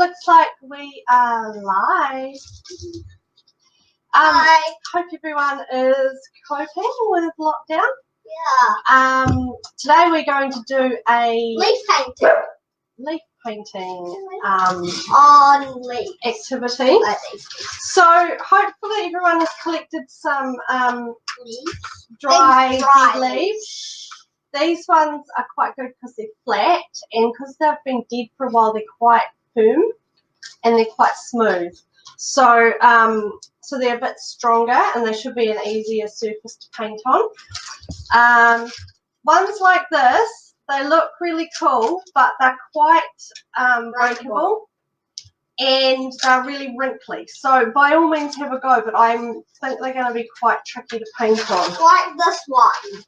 looks like we are live. Hi. Hope everyone is coping with lockdown. Yeah. Today we're going to do a Leaf painting on leaf activity. So hopefully everyone has collected some dry dead leaves. These ones are quite good because they're flat, and because they've been dead for a while, they're quite firm and they're quite smooth. So so they're a bit stronger, and they should be an easier surface to paint on. Ones like this, they look really cool, but they're quite breakable, and they're really wrinkly. So by all means have a go, but I think they're going to be quite tricky to paint on. Like this one.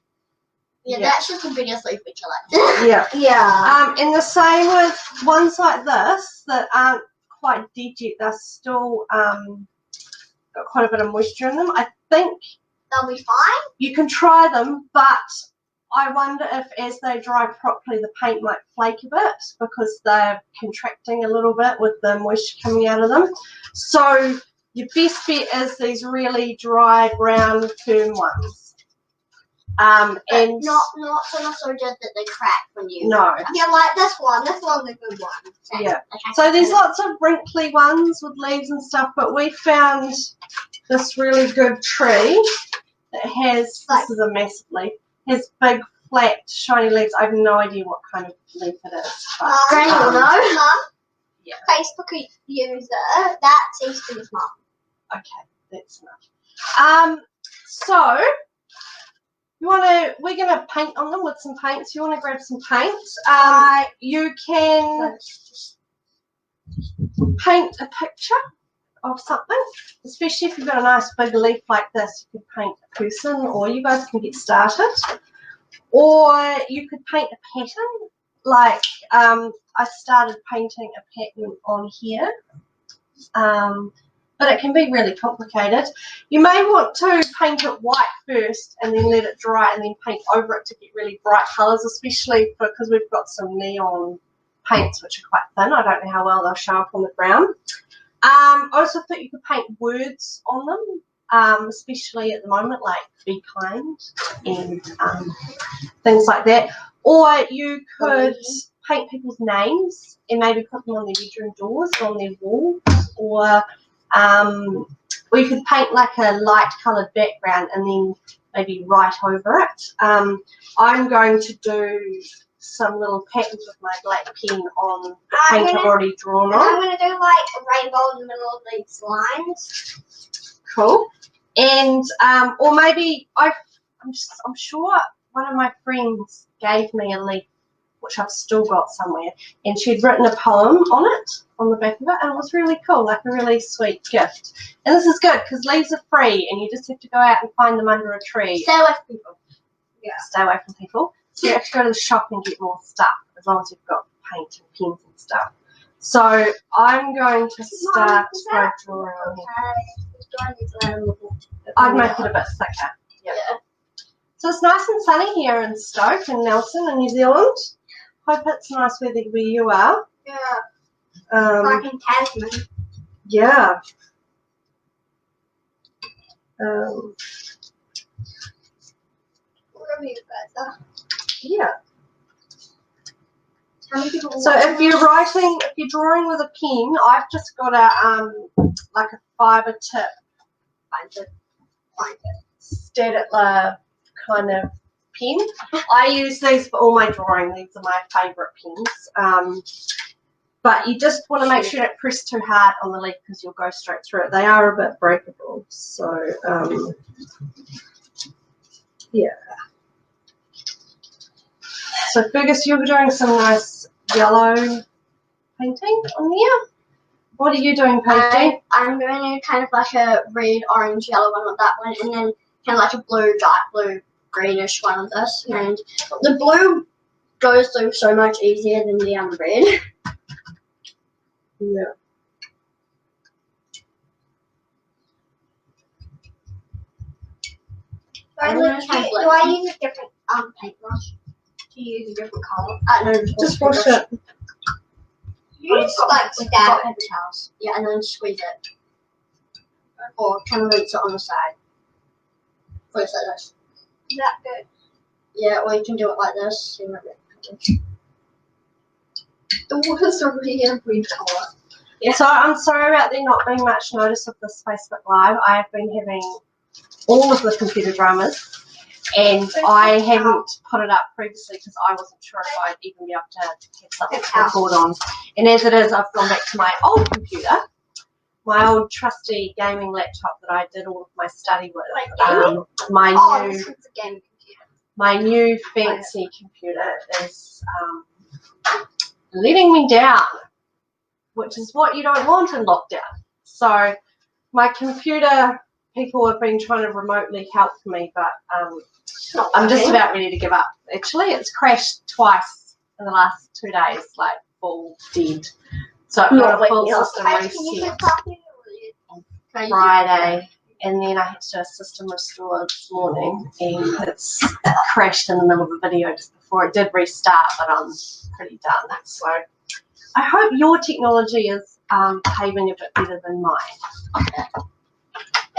Yeah, that's just the biggest leaf we collect. Yeah. Yeah. And the same with ones like this that aren't quite dead yet. They're still got quite a bit of moisture in them. I think They'll be fine. you can try them, but I wonder if as they dry properly the paint might flake a bit because they're contracting a little bit with the moisture coming out of them. So your best bet is these really dry, brown, firm ones. And not so just that they crack when you. No. Yeah, like this one. This one's a good one. Yeah. So there's lots of wrinkly ones with leaves and stuff, but we found this really good tree that has, this is a massive leaf, has big, flat, shiny leaves. I have no idea what kind of leaf it is. Granny will know. Mum. Yeah. Facebook user. That seems to be his mum. Okay, that's enough. So we're gonna paint on them with some paints. You wanna grab some paints. You can paint a picture of something, especially if you've got a nice big leaf like this. You could paint a person, or you guys can get started. Or you could paint a pattern, like I started painting a pattern on here. But it can be really complicated. You may want to paint it white first and then let it dry and then paint over it to get really bright colours, especially because we've got some neon paints which are quite thin. I don't know how well they'll show up on the brown. I also thought you could paint words on them, especially at the moment, like be kind and things like that. Or you could paint people's names and maybe put them on their bedroom doors or on their walls, or you could paint like a light coloured background and then maybe write over it. I'm going to do some little patterns with my black pen on the paint I've already drawn on. I'm going to do like a rainbow in the middle of these lines. Cool. And or maybe I'm sure one of my friends gave me a leaf which I've still got somewhere, and she'd written a poem on it, on the back of it, and it was really cool, like a really sweet gift. And this is good because leaves are free and you just have to go out and find them under a tree. Stay away from people. Yeah. Stay away from people. So you have to go to the shop and get more stuff, as long as you've got paint and pens and stuff. So I'm going to start by drawing on here. I'd make it a bit thicker. Yeah. So it's nice and sunny here in Stoke and Nelson in New Zealand. Hope it's nice weather where you are. Yeah. Like in Tasman. Yeah. Wherever you guys are. Yeah. How many people So if you're drawing with a pen, I've just got a like a fibre tip, Staedtler kind of pen. I use these for all my drawing. These are my favourite pens. But you just want to make sure you don't press too hard on the leaf because you'll go straight through it. They are a bit breakable. So yeah. So Fergus, you're doing some nice yellow painting on here. What are you doing painting? I'm doing kind of like a red, orange, yellow one with that one, and then kind of like a blue, dark blue, greenish one of this. And the blue goes through so much easier than the red. Yeah. Do I use a different paintbrush? To use a different colour? No, just wash it. You just like stab paper towels. Yeah, and then squeeze it. Or kind of rinse it on the side. First like this. Is that good? Yeah, or you can do it like this. The water's already in green colour. Yeah. So I'm sorry about there not being much notice of this Facebook Live. I have been having all of the computer dramas, and I haven't put it up previously because I wasn't sure if I'd even be able to have something to record on. And as it is, I've gone back to my old computer, my old trusty gaming laptop that I did all of my study with. My new fancy computer is letting me down, which is what you don't want in lockdown. So my computer people have been trying to remotely help me, but I'm just about ready to give up. Actually, it's crashed twice in the last 2 days, like full dead. So I've got a full system reset on Friday, and then I had to do a system restore this morning, and it's crashed in the middle of a video just before it did restart, but I'm pretty done. So I hope your technology is behaving a bit better than mine.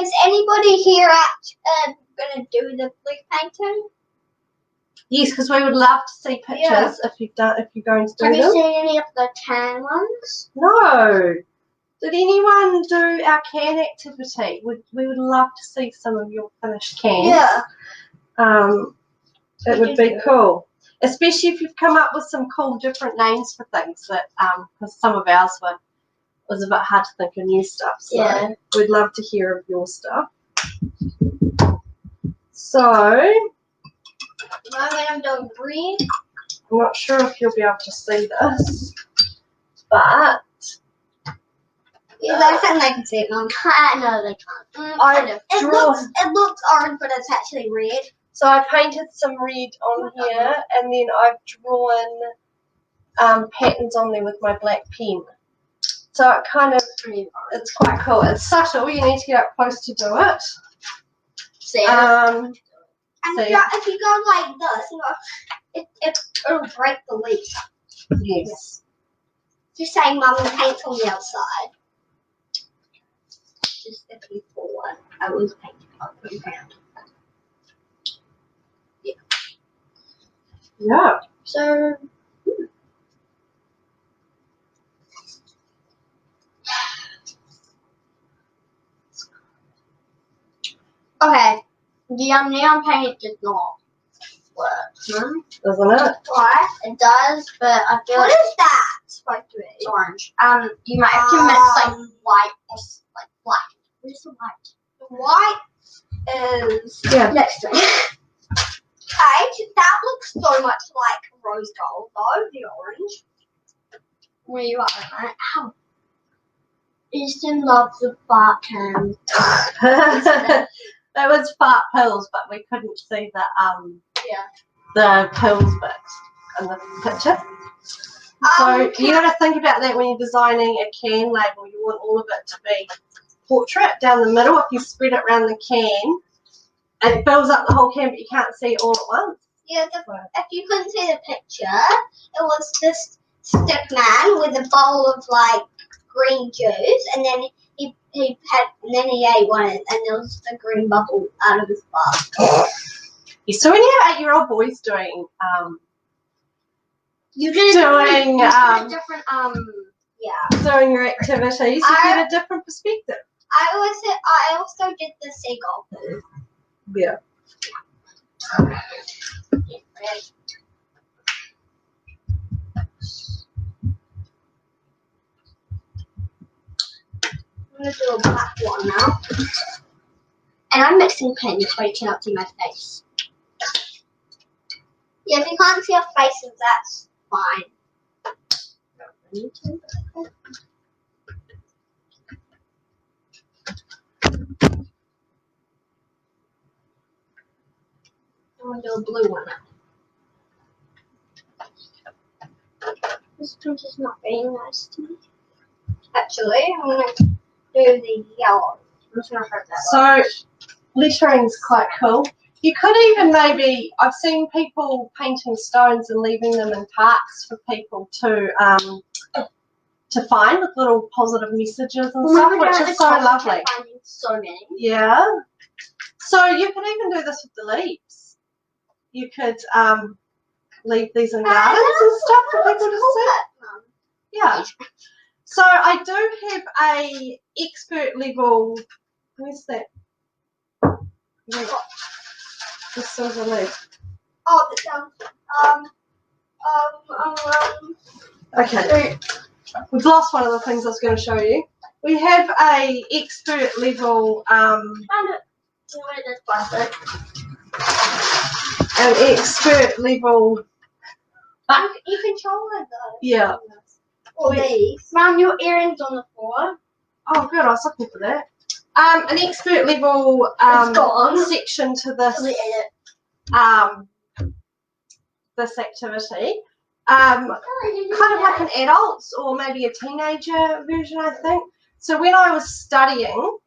Is anybody here going to do the blue painting? Yes, because we would love to see pictures if you're going to do them. Have you seen any of the tan ones? No. Did anyone do our can activity? We would love to see some of your finished cans. Yeah. It would be cool. Especially if you've come up with some cool different names for things that because some of ours was a bit hard to think of new stuff. So yeah. We'd love to hear of your stuff. So I'm doing green. I'm not sure if you'll be able to see this, but yeah, they think they can see it, Mum. No, they can't. It looks orange, but it's actually red. So I painted some red on here, and then I've drawn patterns on there with my black pen. So it kind of, it's quite cool. It's subtle. You need to get up close to do it. See it? And if you go like this, it'll break the leaf. Yes. Just saying, Mum, paint on the outside. Just if you forward, I was painting on the ground. Yeah. Yeah. So. Okay, the neon paint does not work. Doesn't it? Why? It does, but I feel what is that supposed to be? It's orange. You might have to mix like white or like black. What is the white? The white is next to it. That looks so much like rose gold though, the orange. Where you are, right? Ow. Easton loves the fart can. That was fart pills, but we couldn't see the pills bit in the picture. So you got to think about that when you're designing a can label. You want all of it to be portrait down the middle. If you spread it around the can, it fills up the whole can, but you can't see it all at once. Yeah, if you couldn't see the picture, it was this stick man with a bowl of like green juice, and then he ate one, and there was the green bubble out of his mouth. So when you have 8-year-old boys doing doing your activities, you get a different perspective. I also did the seagull poo. Yeah. I'm going to do a black one now. And I'm mixing pins so you cannot see my face. Yeah, if you can't see your faces, that's fine. I'm going to do a blue one now. This print is not being nice to me. Actually, I'm going to do the yellow. I'm just going to hurt that. So, lettering's quite cool. You could even maybe, I've seen people painting stones and leaving them in parks for people to to find with little positive messages and stuff, which is so lovely. Finding so many. Yeah. So you could even do this with the leaves. You could leave these in gardens and stuff for people to see. Yeah. So I do have a expert level. Where's that? The silver leaf. Oh, Okay. We've lost one of the things I was going to show you. We have a expert level. An expert level. You control it though. Yeah. Or these. Mum, your earrings on the floor. Oh, good. I was looking for that. An expert level section to this this activity. Kind of like an adult or maybe a teenager version, I think. So when I was studying,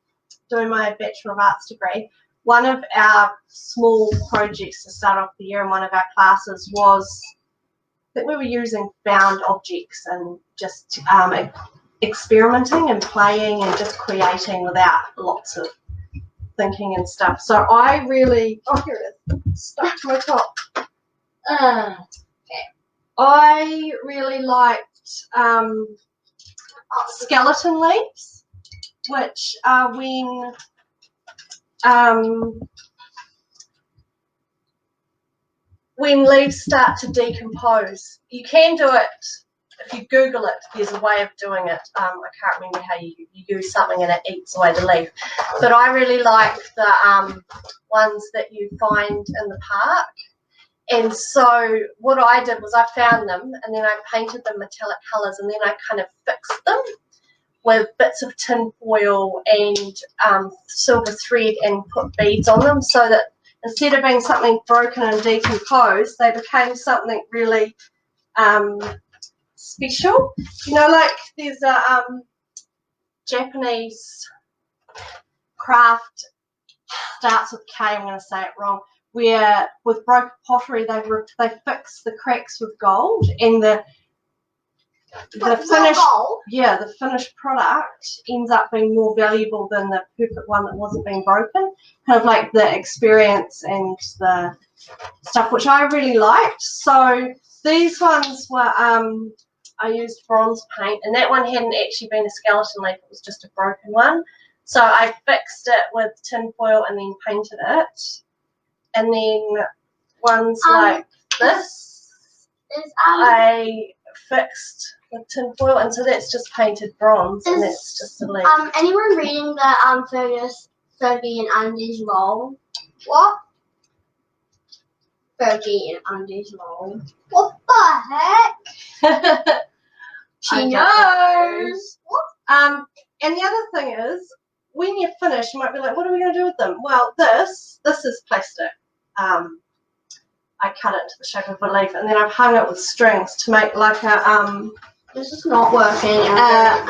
doing my Bachelor of Arts degree, one of our small projects to start off the year in one of our classes was that we were using found objects and just experimenting and playing and just creating without lots of thinking and stuff. So I really, oh here it is, stuck to my top. I really liked skeleton leaves, which are when leaves start to decompose. You can do it, if you Google it, there's a way of doing it. I can't remember how you use something and it eats away the leaf. But I really like the ones that you find in the park. And so what I did was I found them and then I painted them metallic colours and then I kind of fixed them with bits of tin foil and silver thread and put beads on them so that instead of being something broken and decomposed, they became something really special. You know, like there's a Japanese craft, starts with K, I'm going to say it wrong, where with broken pottery they fix the cracks with gold, and the finished product ends up being more valuable than the perfect one that wasn't being broken. Kind of like the experience and the stuff, which I really liked. So these ones were I used bronze paint, and that one hadn't actually been a skeleton leaf, it was just a broken one. So I fixed it with tin foil and then painted it. And then ones like this, I fixed with tin foil, and so that's just painted bronze, and that's just a leaf. Anyone reading the Fergie and Andy's roll? What? Fergie and Andy's roll. What the heck? She knows. And the other thing is, when you're finished, you might be like, what are we going to do with them? Well, this is plastic. I cut it into the shape of a leaf, and then I've hung it with strings to make like a this is not working.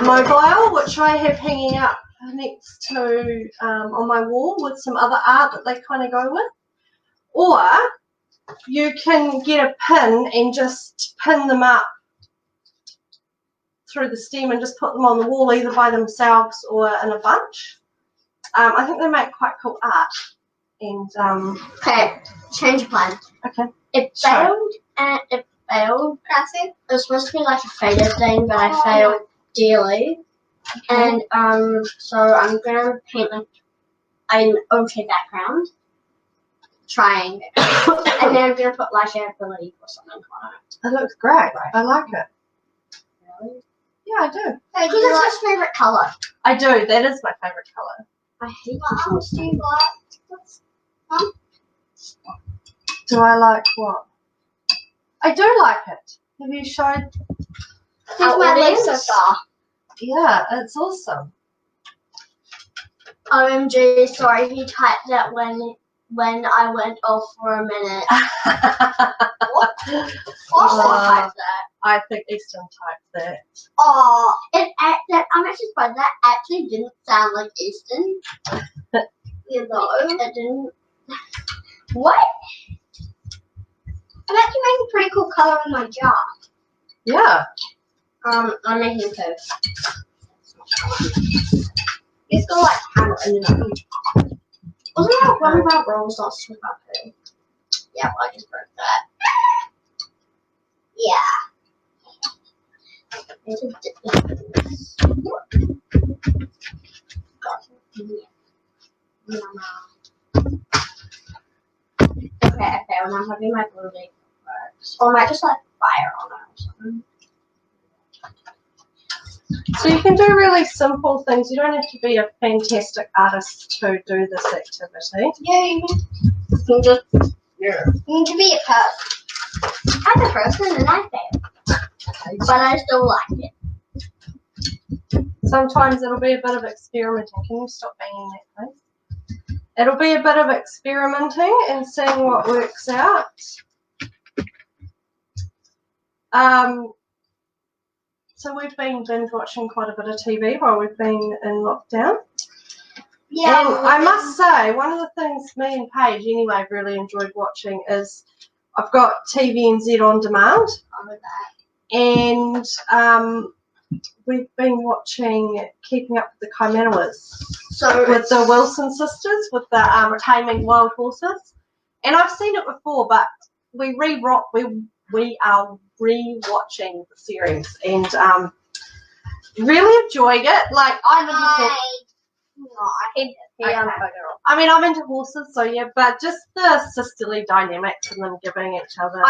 mobile, which I have hanging up next to on my wall with some other art that they kind of go with. Or you can get a pin and just pin them up through the stem and just put them on the wall either by themselves or in a bunch. I think they make quite cool art. And okay, change of plan. Okay. It failed and it failed. It was supposed to be like a faded thing, but I failed dearly. Okay. And so I'm gonna paint like an okay background. Trying. And then I'm gonna put like a belief or something on it. It looks great. I like it. Really? Yeah, I do. Hey, because it's my favorite colour. I do. That is my favorite colour. I hate Huh? Do I like what? I do like it. Have you showed Here's my legs so far. Yeah, it's awesome. OMG, sorry, he typed that when I went off for a minute. What? Austin typed that. I think Easton typed that. Oh, I'm actually surprised that actually didn't sound like Easton. You know, it didn't. What? I'm actually making a pretty cool color in my jar. Yeah. I'm making toast. He's got like hammer in it. Wasn't that one of our rolls last time about poo? Yeah, well, I just broke that. Yeah. Okay, when I'm having my blue leaf works. Or I might just like fire on it or something. So you can do really simple things. You don't have to be a fantastic artist to do this activity. Yeah, you can just you can be a person. I'm a person and I fail. But I still like it. Sometimes it'll be a bit of experimenting. Can you stop banging that, please? It'll be a bit of experimenting and seeing what works out. So we've been binge watching quite a bit of TV while we've been in lockdown. Yeah. And I must say, one of the things me and Paige anyway really enjoyed watching is I've got TVNZ on demand. And we've been watching Keeping Up with the Kaimanawas. So with the Wilson sisters, with the Taming Wild Horses. And I've seen it before, but we are re-watching the series and really enjoying it. Like I hate it. Okay. I mean, I'm into horses, so yeah, but just the sisterly dynamics and them giving each other a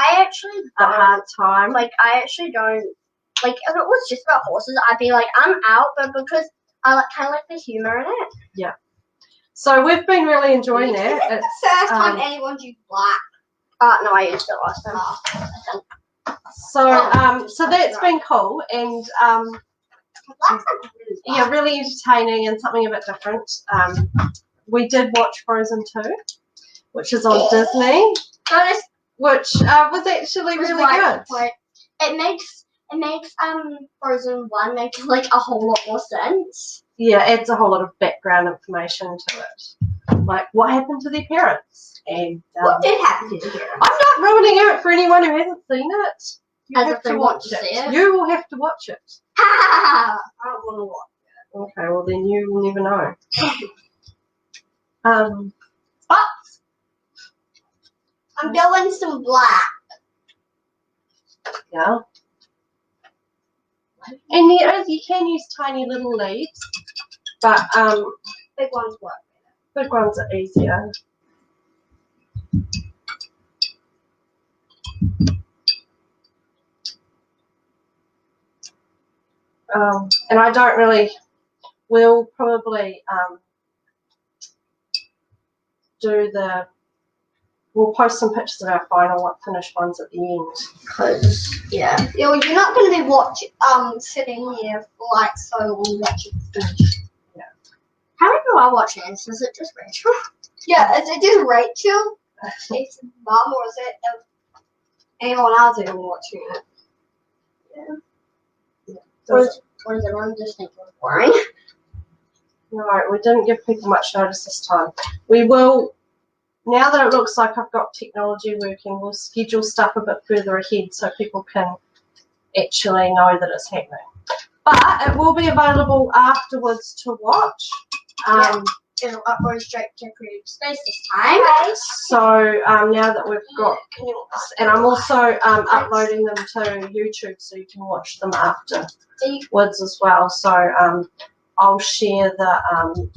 hard time. Like, I actually don't. Like, if it was just about horses, I'd be like, I'm out, but because I like kind of like the humor in it. Yeah. So we've been really enjoying that. It's the first time anyone's used black. No, I used it last time. So that's been cool and yeah, really entertaining and something a bit different. We did watch Frozen 2, which is on Disney, which was actually really good. It makes Frozen 1 make like a whole lot more sense. Yeah, adds a whole lot of background information to it, like what happened to their parents and what did happen to their parents. I'm not ruining it for anyone who hasn't seen it. You As have if they to want watch to see it. You will have to watch it. I don't want to watch it. Okay, well then you will never know. But I'm doing some black. Yeah. And you can use tiny little leaves, but Big ones work. big ones are easier. And I don't really. We'll probably we'll post some pictures of our final finished ones at the end. Cause you're not going to be watching sitting here for like so long watching finish. Yeah. How many people are watching this? Is it just Rachel? Yeah, is it just Rachel? It's mom, or is it anyone else even watching it? Yeah. Or is everyone just think it was boring? No, we didn't give people much notice this time. We will, now that it looks like I've got technology working, we'll schedule stuff a bit further ahead so people can actually know that it's happening. But it will be available afterwards to watch. It'll upload straight to Creative Space this time. So now that we've got, and I'm also uploading them to YouTube so you can watch them afterwards as well. So I'll share the link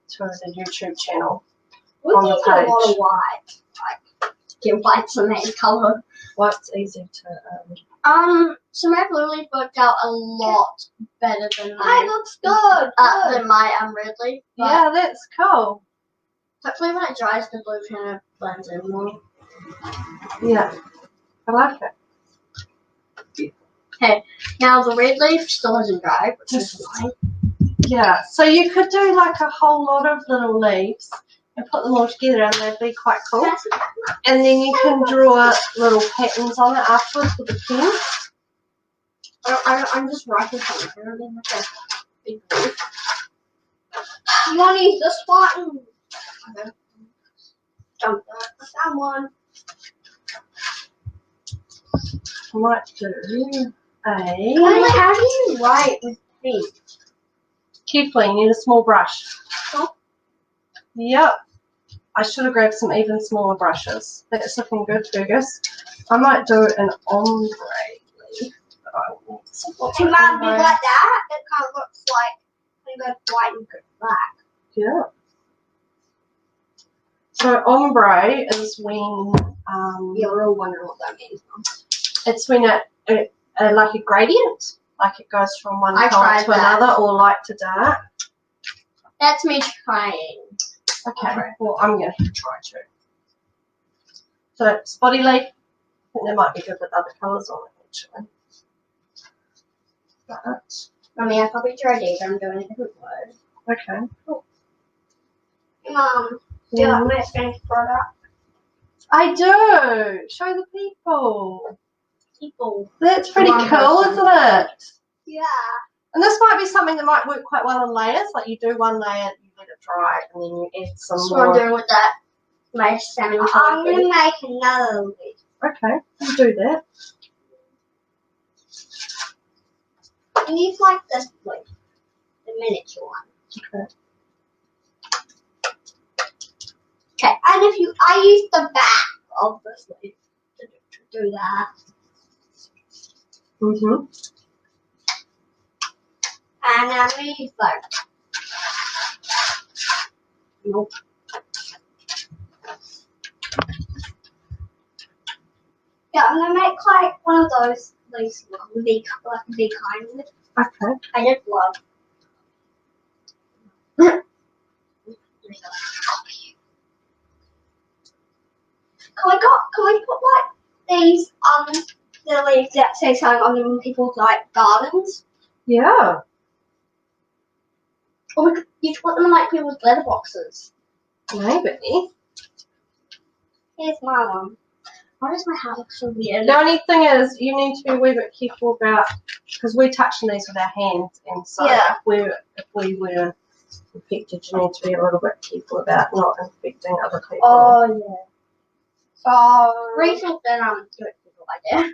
to the YouTube channel on the page. A lot of white. Like, get white's the main color. White's easy to. So my blue leaf worked out a lot better than It looks good. Than my red leaf. Yeah, that's cool. Hopefully when it dries, the blue kind of blends in more. Yeah, I like it. Okay, now the red leaf still hasn't dried, which is annoying. Yeah, so you could do like a whole lot of little leaves and put them all together and they'd be quite cool. And then you can draw little patterns on it afterwards with a pen. I'm just writing something. I don't even have a big leaf. You want to use this one? Okay. Jump that. I found one. I might do Kylie, how do you write with paint? Carefully, you need a small brush. Oh. Yep. I should have grabbed some even smaller brushes. That's looking good, Fergus. I might do an ombre leaf. But I will need some It might be like that. It kind of looks like when you go white and black. Yeah. So ombre is when Yeah, we're all wondering what that means. it's when it like a gradient, like it goes from one I colour tried to that. another, or light to dark. That's me trying. Okay, well I'm going to try to. So spotty leaf, I think they might be good with other colours on it actually. But I mean, I probably tried these. I'm doing a different word. okay, cool. Mom, do you like my finished product? I do. Show the people. People. That's pretty One cool, person. isn't it? Yeah. And this might be something that might work quite well in layers. Like you do one layer, you let it dry, and then you add some That's more. what I'm doing with that. My salmon color. I'm going to make another leaf. Okay, you do that. You need like this leaf. The miniature one. Okay. Okay, and I use the back of this leaf to do that. Mhm. And I'm going to use like. Nope. Yeah, I'm going to make like one of those leaves, like a big kind of. Okay. I did love. Can we put like these the leaves that say something on them in people's like gardens? Yeah. Or you could put them in like people's letterboxes. Maybe. Here's my one. Why does my hair look so weird? The only thing is, you need to be a wee bit careful about, because we're touching these with our hands, and so Yeah. if we were infected, you need to be a little bit careful about not infecting other people. Oh yeah. So rethink that do it like that.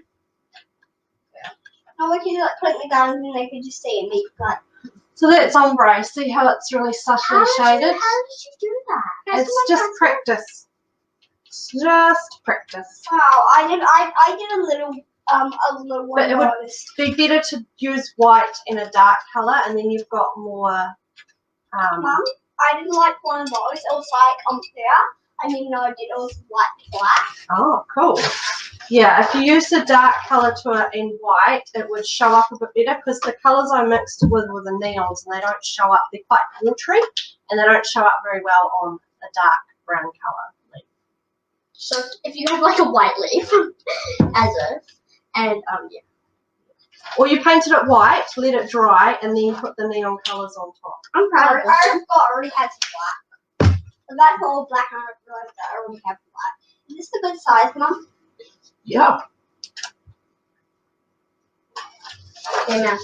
Yeah. No, we could like put it in the garden and they could just see it me like. So that's ombre. See how it's really subtly shaded? How did you do that? It's just practice. It's just practice. Wow, I did a little one But it of would those. be better to use white in a dark colour, and then you've got more. Mum, I did like one of those. It was like there. I didn't know I did. It was like black. Oh, cool. Yeah, if you use a dark colour to it in white, it would show up a bit better, because the colours I mixed with were the neons, and they don't show up. They're quite watery, and they don't show up very well on a dark brown colour leaf. So if you have like a white leaf, and yeah. Or you painted it white, let it dry, and then put the neon colours on top. I'm proud of this. I already had some black. So that's all black, and I realized that I already have black. Is this a good size, Mum? Yeah. Yeah, now.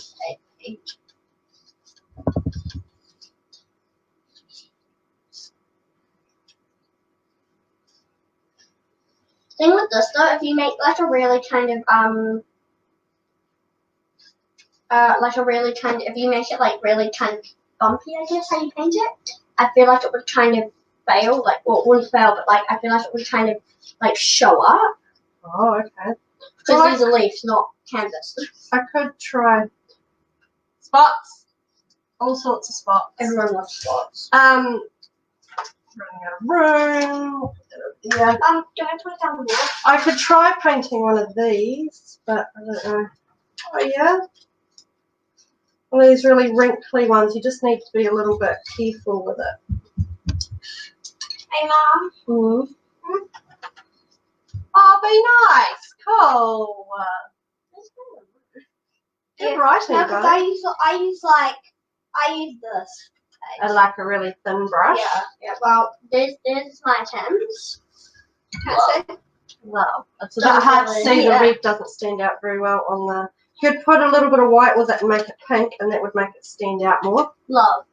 Thing with this though, if you make like a really kind of if you make it like really kind of bumpy, I guess how you paint it, I feel like it would kind of fail. Like, well, it wouldn't fail, but like I feel like it would kind of like show up. Oh, okay. Because these are leaves, not canvas. I could try spots. All sorts of spots. Everyone loves spots. Running out of room. Yeah. Do I put it down the wall? I could try painting one of these, but I don't know. Oh yeah. One of these really wrinkly ones. You just need to be a little bit careful with it. Hey, Mom. Mm-hmm. Oh, be nice. Cool. Good writing, no, because I use this. I like a really thin brush. Yeah. Well, this is my attempts. No, it's a bit hard to see. The red doesn't stand out very well on the. You could put a little bit of white with it and make it pink, and that would make it stand out more. Love.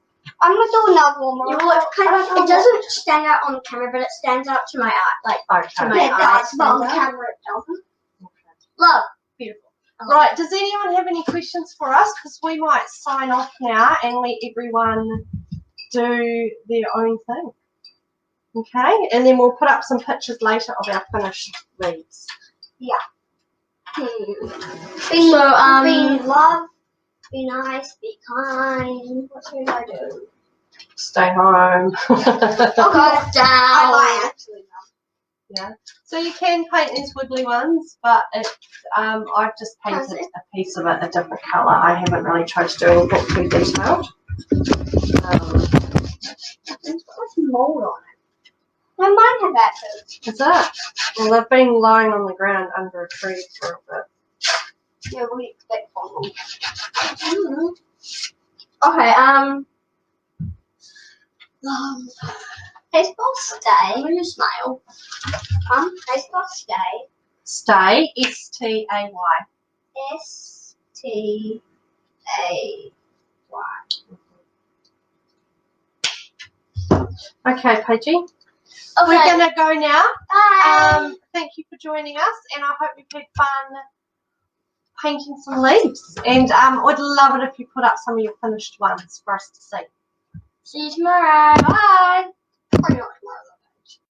I'm gonna do another one. It doesn't stand out on the camera, but it stands out to my eye. Like to my eyes. But on camera, it doesn't. Okay. Love. Beautiful. Right, does anyone have any questions for us? Because we might sign off now and let everyone do their own thing. Okay, and then we'll put up some pictures later of our finished leaves. Yeah. Be love, be nice, be kind. What should I do? Stay home. Go down. I might actually know. Yeah. So you can paint these wiggly ones, but I've just painted a piece of it a different colour. I haven't really tried to do anything too detailed. It's got some mold on it. I might have that too. Is it? Well, they've been lying on the ground under a tree for a bit. Yeah, what do you expect from them? Okay, baseball stay. When you smile. Baseball stay. Stay. S-T-A-Y. S-T-A-Y. Okay, Paigey. Okay. We're going to go now. Bye. Thank you for joining us, and I hope you've had fun painting some leaves. And I'd love it if you put up some of your finished ones for us to see. See you tomorrow. Bye. Probably not tomorrow.